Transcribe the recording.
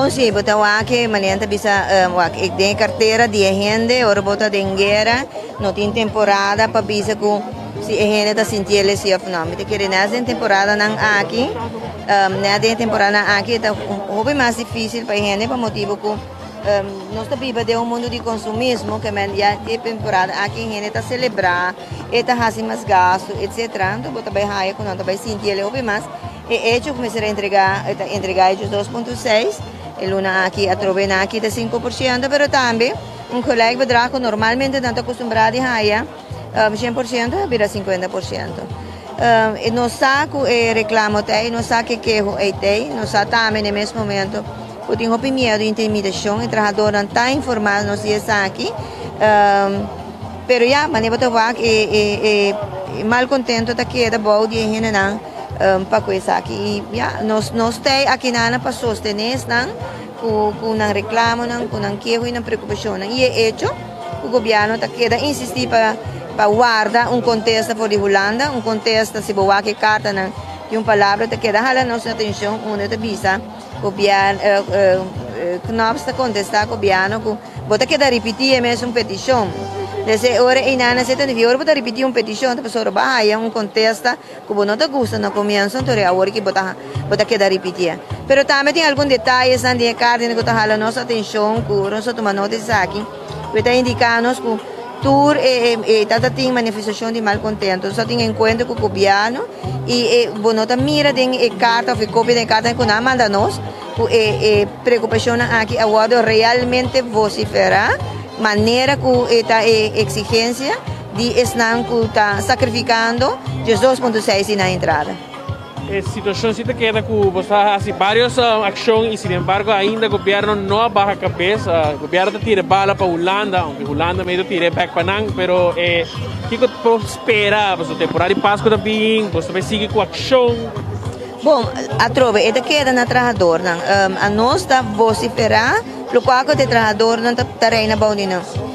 Bom, sim, bota aqui, manianta bisa, ik tem carteira de agente, ora bota dengueira, não tem temporada para bisa com se agente tá sentindo se of não. Te querer nessa temporada não aqui, né tem temporada aqui tá hobby mais difícil para agente por motivo que nós tá viva de mundo de consumismo que men já tem temporada aqui agente tá celebrar, e tá fazendo mais gasto, etc. Então bota bem raia quando tá bem sentir hobby mais. E hecho começar a entregar os 2.6, e luna aqui a trovena aqui de 5%, pero também um colega bedrago normalmente não está acostumado a raia 100% vira 50%. E não sabe que reclamo tem, não sabe que queijo tem, não sabe também no mesmo momento eu tenho medo de intimidação, o trabalhador não está informado, não sei se aqui, pero já, mas eu estou mal contento da queda boa de gente não para coisa aqui ya nós tem aqui na para sostener não com não reclamo não com não queijo e não preocupação e é hecho o governo está queda insistir para guardar contexto for de Holanda contexto se boa que carta não de palavra está queda hala nossa atenção onde está visa governo Knopf está contestar governo com bota queda repetir mesmo petição. Desse ora inana se tende ora bota repetir petição da pessoa bahia contexto que não te gusta no comienzo então agora que bota queda repetir. Pero também tem alguns detalhes na de carta que está hala nossa atenção que nós tomamos notícia aqui que está indicando que tour tata tem manifestação de malcontento só tem encontro com o governo e bonota mira tem carta ou cópia de carta que não manda nós preocupação aqui agora realmente vociferar maneira que esta exigência de estar sacrificando os 2.6 na entrada. A situação se queda que você faz várias ações e, sin embargo, ainda o governo não abaixa a cabeça. O governo tira bala para a Holanda, aunque a Holanda meio tira back para não, pero que você espera? Você temporada de Páscoa também, você vai seguir com a ação. Bom, a trova é da queda na trabalhador, a nós da vociferar, o qual o trabalhador não está terreno bom de não.